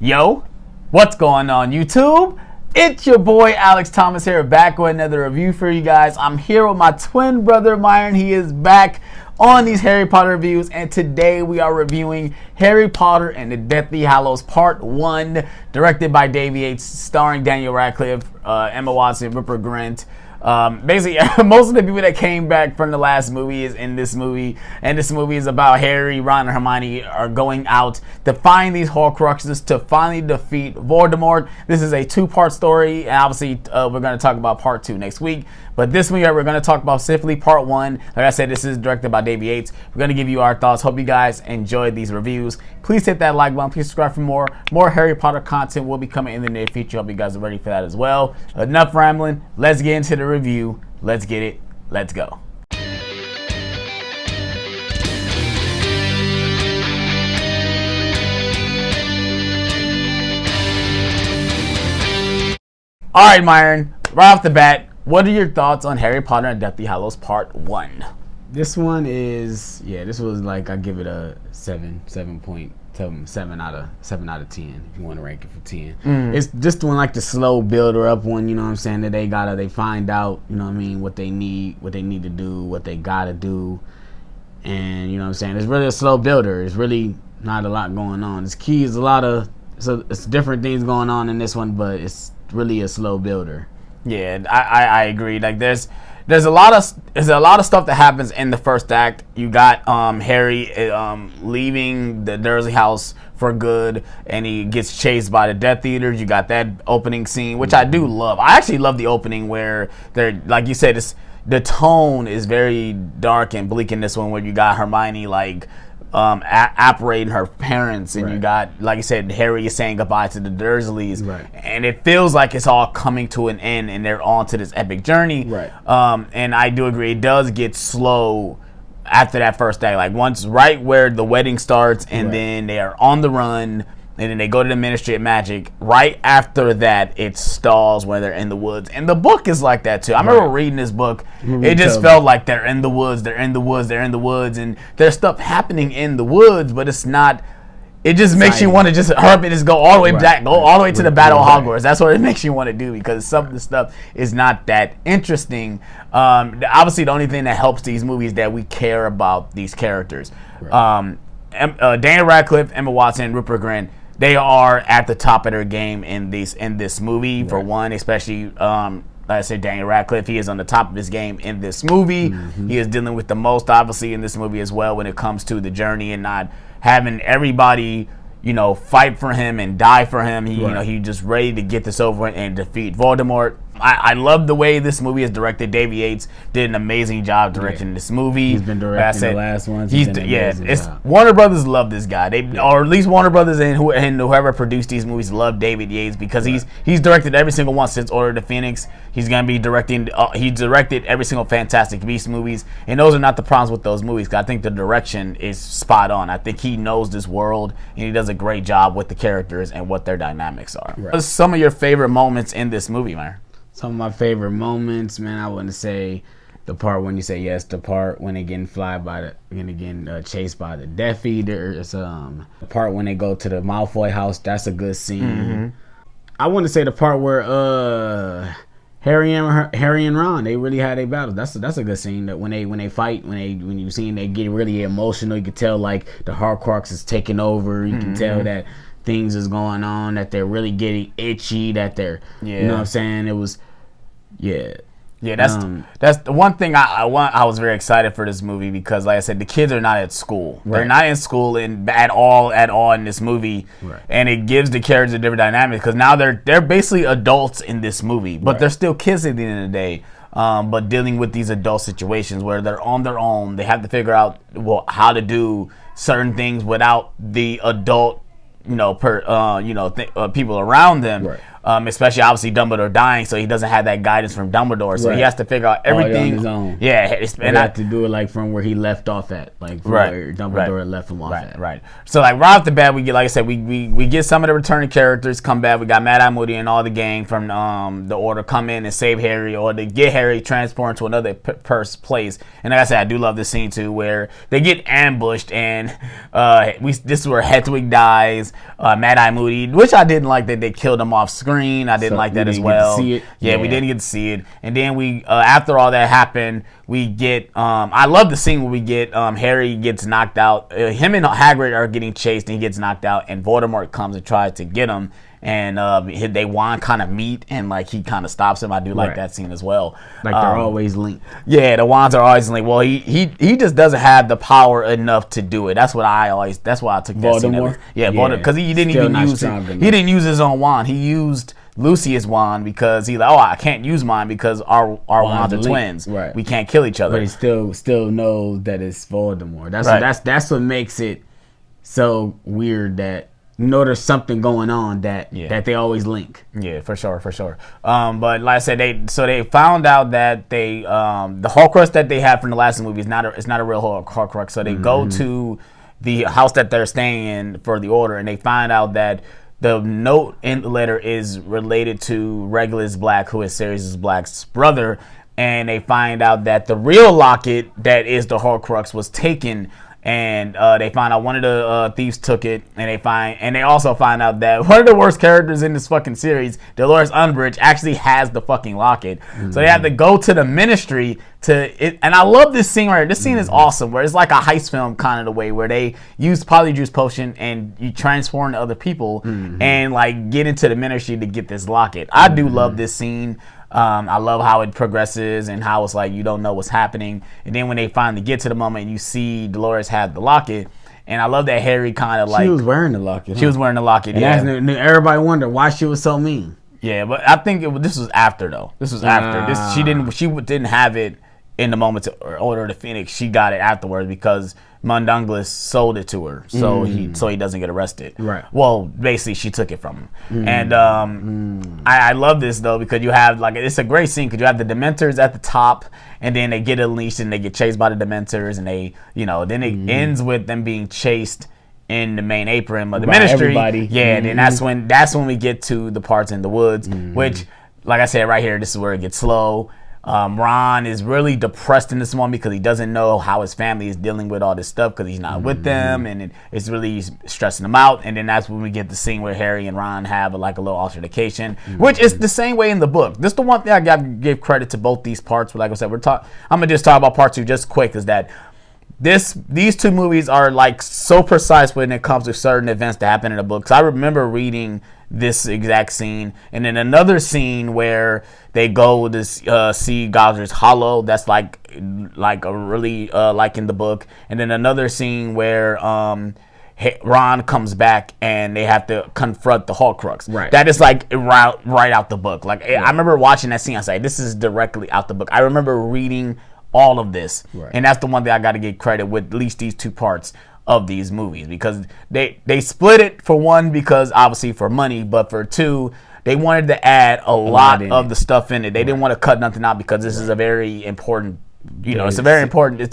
Yo, what's going on YouTube? It's your boy Alex Thomas here, back with another review for you guys. I'm here with my twin brother Myron. He is back on these Harry Potter reviews, and today we are reviewing Harry Potter and the Deathly Hallows Part 1, directed by David Yates, starring Daniel Radcliffe, Emma Watson, Rupert Grint. Basically, most of the people that came back from the last movie is in this movie, and this movie is about Harry, Ron, and Hermione are going out to find these Horcruxes to finally defeat Voldemort. This is a two-part story, and obviously we're going to talk about Part 2 next week. But this week we're going to talk about specifically Part 1. Like I said, this is directed by David Yates. We're going to give you our thoughts. Hope you guys enjoyed these reviews. Please hit that like button. Please subscribe for more. More Harry Potter content will be coming in the near future. Hope you guys are ready for that as well. Enough rambling. Let's get into the review. Let's get it. Let's go. All right, Myron. Right off the bat, what are your thoughts on Harry Potter and Deathly Hallows Part 1? This one is, this was like, I give it a 7 out of 10, if you want to rank it for 10. It's just one like the slow builder up one, you know what I'm saying, that they find out, you know what I mean, what they need to do, what they gotta do. And you know what I'm saying, it's really a slow builder. It's really not a lot going on. It's it's different things going on in this one, but it's really a slow builder. Yeah, I agree. Like there's a lot of stuff that happens in the first act. You got Harry leaving the Dursley house for good, and he gets chased by the Death Eaters. You got that opening scene, which I do love. I actually love the opening where they're, like you said, the tone is very dark and bleak in this one, where you got Hermione like apparating her parents, and you got, like you said, Harry is saying goodbye to the Dursleys, and it feels like it's all coming to an end and they're on to this epic journey. And I do agree, it does get slow after that first act, like once right where the wedding starts, and then they are on the run, and then they go to the Ministry of Magic. Right after that, it stalls where they're in the woods. And the book is like that, too. I remember reading this book. It just felt like they're in the woods, and there's stuff happening in the woods, but it's not... It just makes you want to just hurry up and just go all the way back, go all the way to the Battle of Hogwarts. That's what it makes you want to do, because some of the stuff is not that interesting. Obviously, the only thing that helps these movies is that we care about these characters. Daniel Radcliffe, Emma Watson, and Rupert Grint, they are at the top of their game in this movie. For one, especially like I said, Daniel Radcliffe, he is on the top of his game in this movie. He is dealing with the most, obviously, in this movie as well, when it comes to the journey and not having everybody, fight for him and die for him. He just ready to get this over and defeat Voldemort. I love the way this movie is directed. David Yates did an amazing job directing this movie. He's been directing the last ones. Warner Brothers love this guy. Or at least Warner Brothers and whoever produced these movies love David Yates, because he's directed every single one since Order of the Phoenix. He's gonna be directing. He directed every single Fantastic Beasts movies, and those are not the problems with those movies. I think the direction is spot on. I think he knows this world, and he does a great job with the characters and what their dynamics are. What's some of your favorite moments in this movie, man? Some of my favorite moments, man, I wouldn't say the part when you say yes, the part when they getting chased by the Death Eaters, the part when they go to the Malfoy house, that's a good scene. I wouldn't say the part where Harry and Ron, they really had a battle. That's a good scene. That when they fight, when you see they get really emotional, you can tell like the Horcrux is taking over. You can tell that things is going on, that they're really getting itchy, that they're, you know what I'm saying? It was, that's the one thing I was very excited for this movie, because like I said, the kids are not at school. They're not in school at all in this movie, and it gives the characters a different dynamic, because now they're basically adults in this movie, but they're still kids at the end of the day. But dealing with these adult situations where they're on their own, they have to figure out how to do certain things without the adult people around them. especially obviously Dumbledore dying, so he doesn't have that guidance from Dumbledore, so he has to figure out everything on his own. Yeah, and I have to do it like from where he left off at, like from where Dumbledore left him off at. Right. So like right off the bat, we get, like I said, we get some of the returning characters come back. We got Mad Eye Moody and all the gang from the Order come in and save Harry, or to get Harry transported to another place. And like I said, I do love this scene too, where they get ambushed, and this is where Hedwig dies. Mad Eye Moody, which I didn't like that they killed him off screen. I didn't like that as well. See it? Yeah, we didn't get to see it. And then we, after all that happened, we get. I love the scene where we get Harry gets knocked out. Him and Hagrid are getting chased, and he gets knocked out, and Voldemort comes and tries to get him. And they wand kind of meet, and like he kind of stops him. I do like that scene as well. Like they're always linked. Yeah, the wands are always linked. Well, he just doesn't have the power enough to do it. That's what I took that Voldemort. scene. Voldemort, because he didn't even use his own wand. He used Lucius' wand because he's like, oh, I can't use mine because our wands are twins. Right. We can't kill each other. But he still knows that it's Voldemort. That's what makes it so weird that. There's something going on that they always link. Yeah, for sure. But like I said, they found out that the Horcrux that they had from the last movie is not a real Horcrux. So they go to the house that they're staying in for the Order, and they find out that the note in the letter is related to Regulus Black, who is Sirius Black's brother, and they find out that the real locket that is the Horcrux was taken. And they find out one of the thieves took it, and they also find out that one of the worst characters in this fucking series, Dolores Umbridge, actually has the fucking locket. So they have to go to the Ministry to it. And I love this scene right here. This scene is awesome, where it's like a heist film kind of the way where they use Polyjuice Potion and you transform to other people and like get into the Ministry to get this locket. I do love this scene. I love how it progresses and how it's like you don't know what's happening. And then when they finally get to the moment, you see Dolores have the locket. And I love that Harry kind of like... She was wearing the locket. She was wearing the locket, and everybody wondered why she was so mean. Yeah, but I think this was after, though. This was after. She didn't have it in the moment to order the Phoenix. She got it afterwards because Mundungus sold it to her, so he doesn't get arrested. Right. Well, basically, she took it from him. And I love this though because you have it's a great scene because you have the Dementors at the top, and then they get unleashed and they get chased by the Dementors, and then it ends with them being chased in the main apron of the Ministry. Everybody. Yeah, and then that's when we get to the parts in the woods, which, like I said right here, this is where it gets slow. Ron is really depressed in this moment because he doesn't know how his family is dealing with all this stuff because he's not with them, and it's really stressing him out. And then that's when we get the scene where Harry and Ron have a little altercation, which is the same way in the book. This is the one thing I got to give credit to both these parts. But like I said, I'm gonna just talk about part 2 just quick. Is that these two movies are so precise when it comes to certain events that happen in the book. Because I remember reading this exact scene, and then another scene where they go to see Gosler's Hollow. That's like a really like in the book, and then another scene where Ron comes back and they have to confront the Horcrux. Right. That is right out the book. I remember watching that scene. I say this is directly out the book. I remember reading all of this, and that's the one thing I got to give credit with. At least these two parts of these movies, because they split it for one because obviously for money, but for two they wanted to add a lot of the stuff in it. They didn't want to cut nothing out because this is a very important it's a very important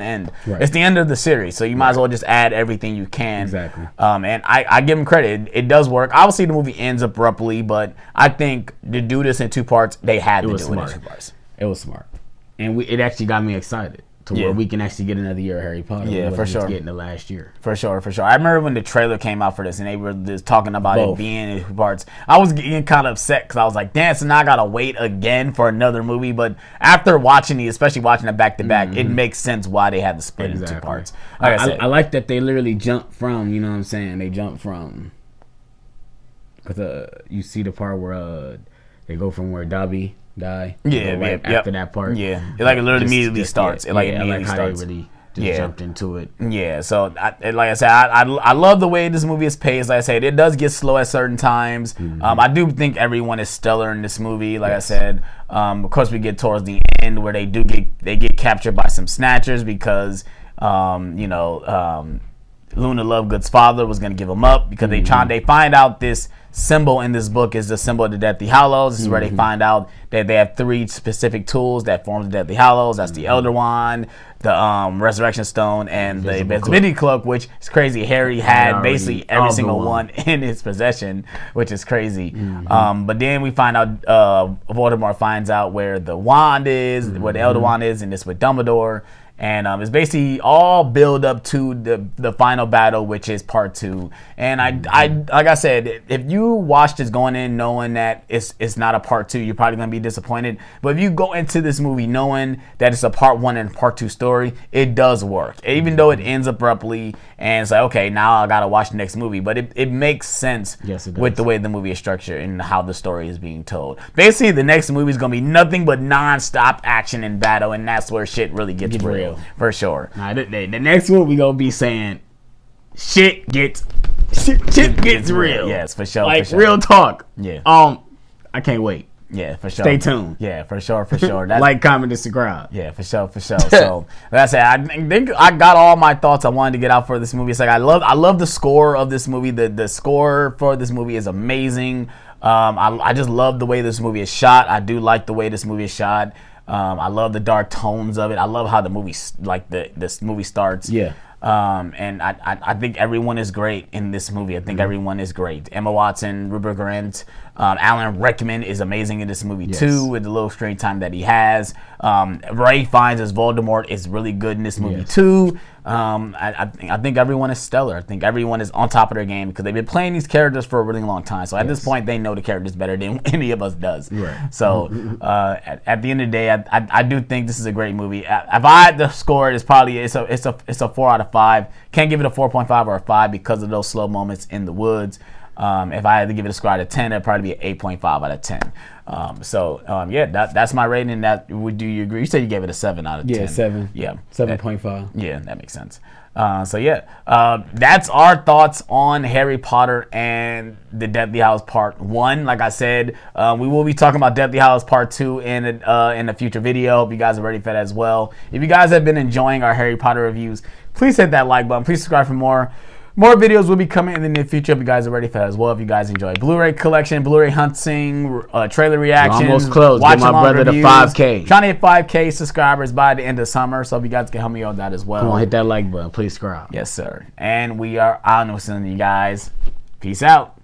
end. It's the end of the series, so you might as well just add everything you can. Exactly. And I give them credit. It does work. Obviously the movie ends abruptly, but I think to do this in two parts, they had to do it in two parts. It was smart, and it actually got me excited to where we can actually get another year of Harry Potter. Yeah, for sure. Getting the last year. For sure. I remember when the trailer came out for this, and they were just talking about it being in two parts. I was getting kind of upset because I was like, damn, so now I gotta wait again for another movie. But after watching it, especially watching it back to back, it makes sense why they had to split it in two parts. Like I like that they literally jumped from, you know what I'm saying? They jumped from, because you see the part where they go from where Dobby die. After that part. Yeah. It literally immediately starts. It immediately starts. They really just jumped into it. Yeah. So like I said, I love the way this movie is paced. Like I said, it does get slow at certain times. I do think everyone is stellar in this movie. Like I said, of course we get towards the end where they get captured by some snatchers because Luna Lovegood's father was going to give him up because they find out this symbol in this book is the symbol of the Deathly Hallows. This is where they find out that they have 3 specific tools that form the Deathly Hallows. That's the Elder Wand, the Resurrection Stone, and the Invisibility Cloak, which is crazy. Harry had basically every single one in his possession, which is crazy. But then we find out Voldemort finds out where the wand is, where the Elder Wand is, and it's with Dumbledore. And it's basically all build up to the final battle, which is part 2. And I like I said, if you watch this going in knowing that it's not a part 2, you're probably gonna be disappointed. But if you go into this movie knowing that it's a part 1 and part 2 story, it does work. Even though it ends abruptly and it's like, okay, now I gotta watch the next movie. But it makes sense with the way the movie is structured and how the story is being told. Basically, the next movie is gonna be nothing but non-stop action and battle, and that's where shit really gets real. For sure. Nah, the next one we gonna be saying shit gets real. Yes, for sure. Like for sure. real talk. Yeah. I can't wait. Yeah, for sure. Stay tuned. Yeah, for sure. That's, like, comment, and subscribe. Yeah, for sure. So, like I said, I think I got all my thoughts I wanted to get out for this movie. It's like I love the score of this movie. The score for this movie is amazing. I just love the way this movie is shot. I do like the way this movie is shot. I love the dark tones of it. I love how the movie, this movie starts. Yeah. And I think everyone is great in this movie. I think everyone is great. Emma Watson, Rupert Grint, Alan Rickman is amazing in this movie too, with the little screen time that he has. Ray Fiennes as Voldemort is really good in this movie too. I think everyone is stellar. I think everyone is on top of their game because they've been playing these characters for a really long time. So at this point, they know the characters better than any of us does. Right. So at the end of the day, I do think this is a great movie. If I had to score it, it's probably it's a 4 out of 5. Can't give it a 4.5 or a 5 because of those slow moments in the woods. If I had to give it a score out of 10, it'd probably be an 8.5 out of 10. That's my rating. Do you agree? You said you gave it a 7 out of 10. Yeah, 7. Yeah, 7.5. Yeah, that makes sense. That's our thoughts on Harry Potter and the Deathly Hallows Part 1. Like I said, we will be talking about Deathly Hallows Part 2 in a future video. Hope you guys are ready for that as well. If you guys have been enjoying our Harry Potter reviews, please hit that like button. Please subscribe for more. More videos will be coming in the near future if you guys are ready for that as well. If you guys enjoy Blu-ray collection, Blu-ray hunting, trailer reactions. We're almost close. Get my brother to 5K. Trying to hit 5K subscribers by the end of summer. So if you guys can help me on that as well. Come on, hit that like button. Please subscribe. Yes, sir. And we are out. And we'll see you guys. Peace out.